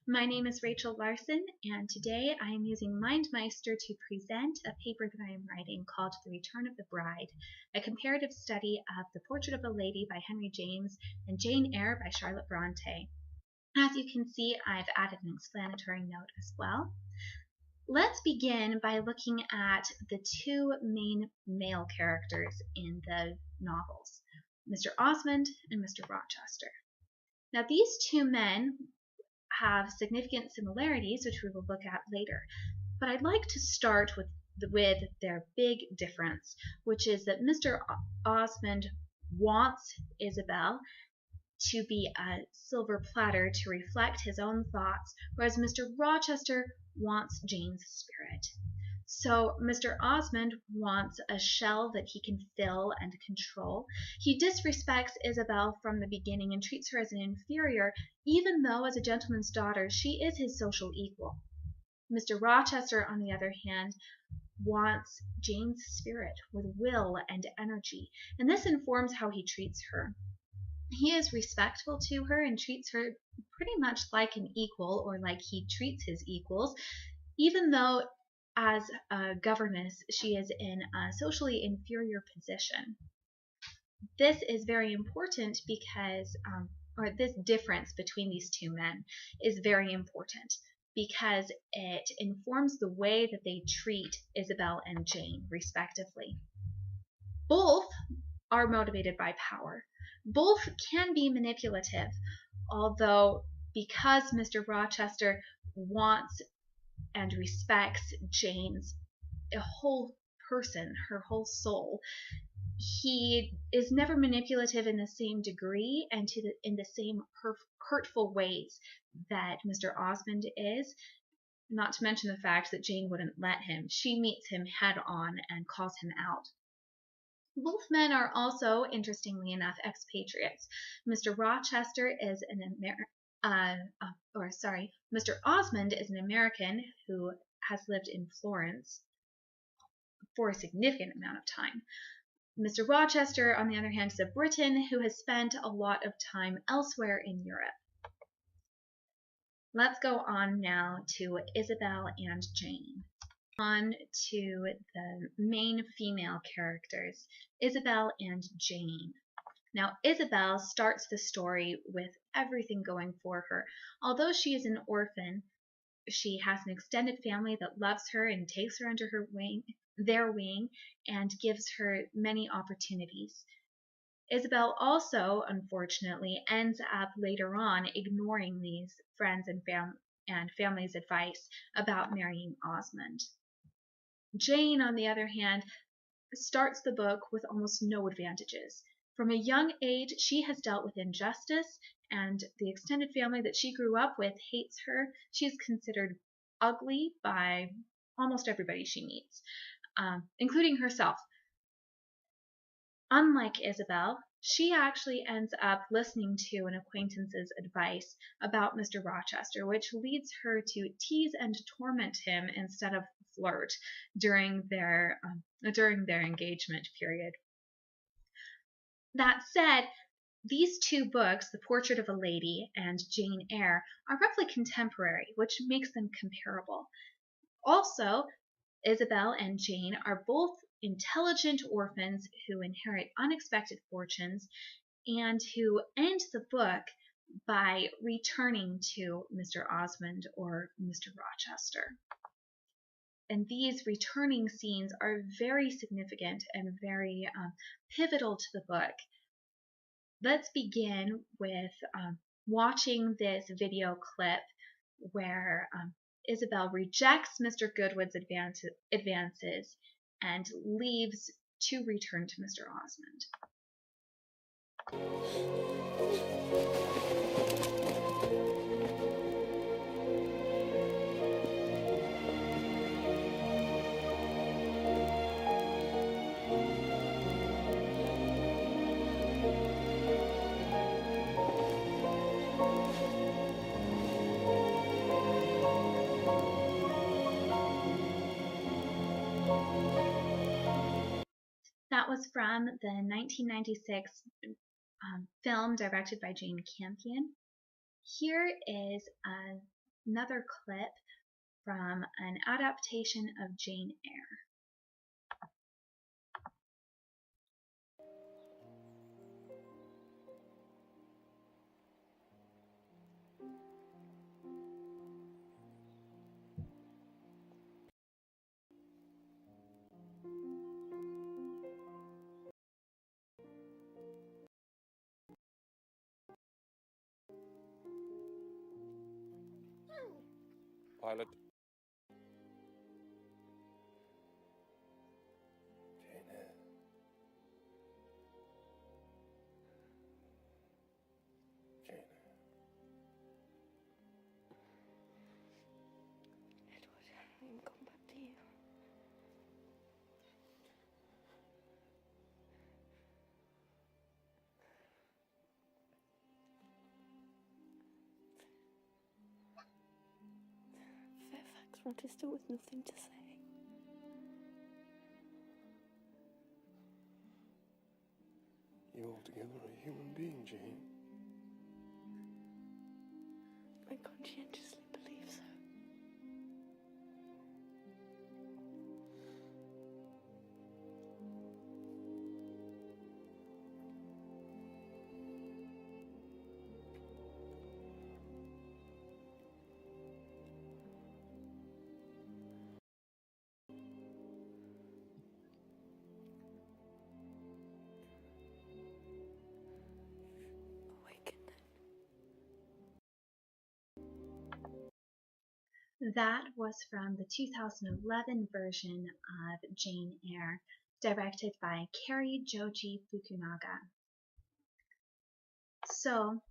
My name is Rachel Larson, and today I am using MindMeister to present a paper that I am writing called The Return of the Bride, a comparative study of The Portrait of a Lady by Henry James and Jane Eyre by Charlotte Bronte. As you can see, I've added an explanatory note as well. Let's begin by looking at the two main male characters in the novels, Mr. Osmond and Mr. Rochester. Now, these two men have significant similarities, which we will look at later. But I'd like to start with their big difference, which is that Mr. Osmond wants Isabel to be a silver platter to reflect his own thoughts, whereas Mr. Rochester wants Jane's spirit. So Mr. Osmond wants a shell that he can fill and control. He disrespects Isabel from the beginning and treats her as an inferior, even though as a gentleman's daughter she is his social equal. Mr. Rochester, on the other hand, wants Jane's spirit with will and energy, and this informs how he treats her. He is respectful to her and treats her pretty much like an equal, or like he treats his equals, even though as a governess, she is in a socially inferior position. This is very important because, or this difference between these two men is very important because it informs the way that they treat Isabel and Jane, respectively. Both are motivated by power. Both can be manipulative, although because Mr. Rochester wants and respects Jane's whole person, her whole soul, he is never manipulative in the same degree and in the same hurtful ways that Mr. Osmond is, not to mention the fact that Jane wouldn't let him. She meets him head on and calls him out. Both men are also, interestingly enough, expatriates. Mr. Rochester is Mr. Osmond is an American who has lived in Florence for a significant amount of time. Mr. Rochester, on the other hand, is a Briton who has spent a lot of time elsewhere in Europe. Let's go on now to Isabel and Jane. On to the main female characters, Isabel and Jane. Now, Isabel starts the story with everything going for her. Although she is an orphan, she has an extended family that loves her and takes her under their wing, and gives her many opportunities. Isabel also, unfortunately, ends up later on ignoring these friends and family's advice about marrying Osmond. Jane, on the other hand, starts the book with almost no advantages. From a young age, she has dealt with injustice, and the extended family that she grew up with hates her. She is considered ugly by almost everybody she meets, including herself. Unlike Isabel, she actually ends up listening to an acquaintance's advice about Mr. Rochester, which leads her to tease and torment him instead of flirt during their engagement period. That said, these two books, The Portrait of a Lady and Jane Eyre, are roughly contemporary, which makes them comparable. Also, Isabel and Jane are both intelligent orphans who inherit unexpected fortunes and who end the book by returning to Mr. Osmond or Mr. Rochester. And these returning scenes are very significant and very pivotal to the book. Let's begin with watching this video clip where Isabel rejects Mr. Goodwood's advances and leaves to return to Mr. Osmond. That was from the 1996 film directed by Jane Campion. Here is a another clip from an adaptation of Jane Eyre. Pilot. Jane. Edward, I'm come back to you. Fairfax Rochester with nothing to say. You altogether a human being, Jane. I conscientiously believe so. Awaken then. That was from the 2011 version of Jane Eyre, directed by Kari Joji Fukunaga. So,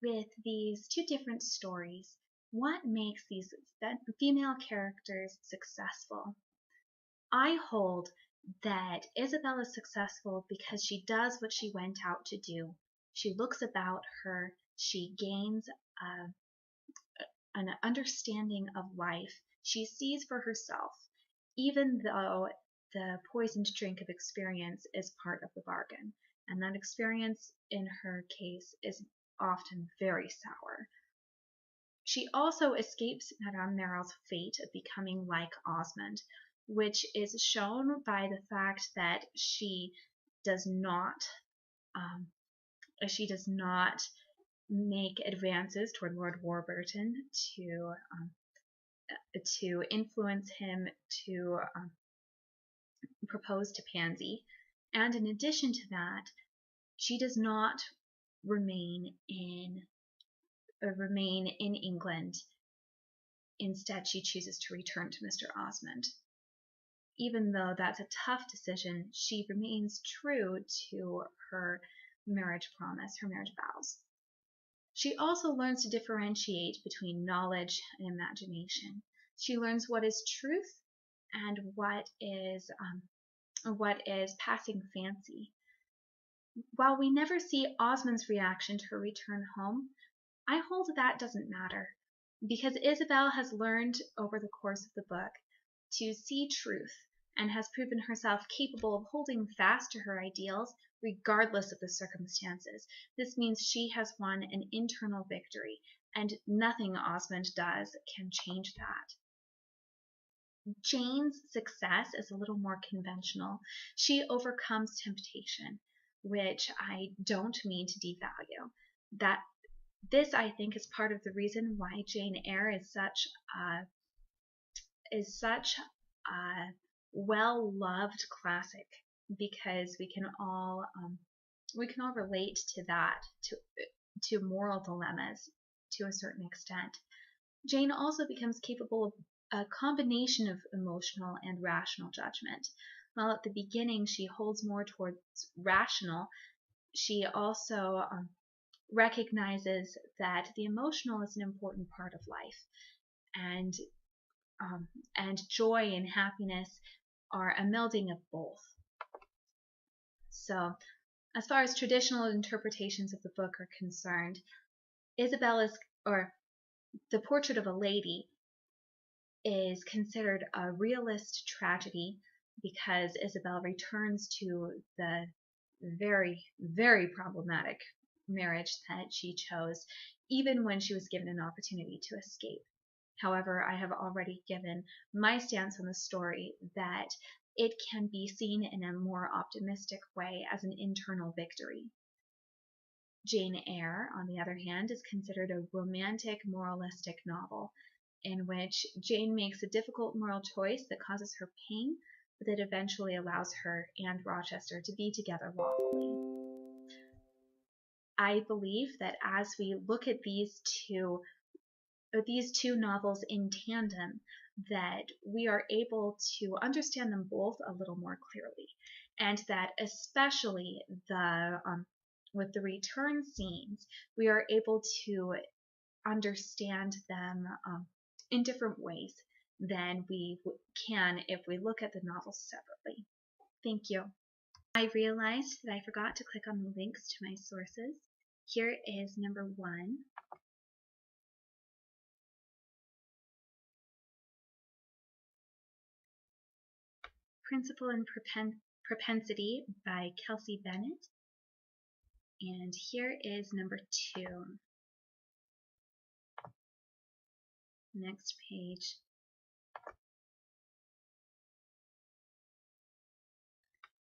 with these two different stories, what makes these female characters successful? I hold that Isabel is successful because she does what she went out to do. She looks about her, she gains an understanding of life. She sees for herself, even though the poisoned drink of experience is part of the bargain. And that experience, in her case, is often very sour. She also escapes Madame Merrill's fate of becoming like Osmond, which is shown by the fact that she does not make advances toward Lord Warburton to influence him to propose to Pansy, and in addition to that, she does not remain in England. Instead, she chooses to return to Mr. Osmond. Even though that's a tough decision, she remains true to her marriage promise, her marriage vows. She also learns to differentiate between knowledge and imagination. She learns what is truth and what is passing fancy. While we never see Osmond's reaction to her return home, I hold that doesn't matter, because Isabel has learned over the course of the book to see truth and has proven herself capable of holding fast to her ideals regardless of the circumstances. This means she has won an internal victory, and nothing Osmond does can change that. Jane's success is a little more conventional. She overcomes temptation, which I don't mean to devalue. This, I think, is part of the reason why Jane Eyre is such a well-loved classic, because we can all relate to that, to moral dilemmas to a certain extent. Jane also becomes capable of a combination of emotional and rational judgment. While at the beginning she holds more towards rational, she also recognizes that the emotional is an important part of life, and joy and happiness are a melding of both. So, as far as traditional interpretations of the book are concerned, The Portrait of a Lady is considered a realist tragedy because Isabel returns to the very, very problematic marriage that she chose, even when she was given an opportunity to escape. However, I have already given my stance on the story that it can be seen in a more optimistic way as an internal victory. Jane Eyre, on the other hand, is considered a romantic, moralistic novel in which Jane makes a difficult moral choice that causes her pain, but that eventually allows her and Rochester to be together lawfully. I believe that as we look at these two novels in tandem, that we are able to understand them both a little more clearly, and that especially with the return scenes, we are able to understand them in different ways than we can if we look at the novels separately. Thank you. I realized that I forgot to click on the links to my sources. Here is number 1. Principle and Propensity by Kelsey Bennett. And here is number 2. Next page.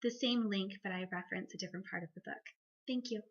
The same link, but I reference a different part of the book. Thank you.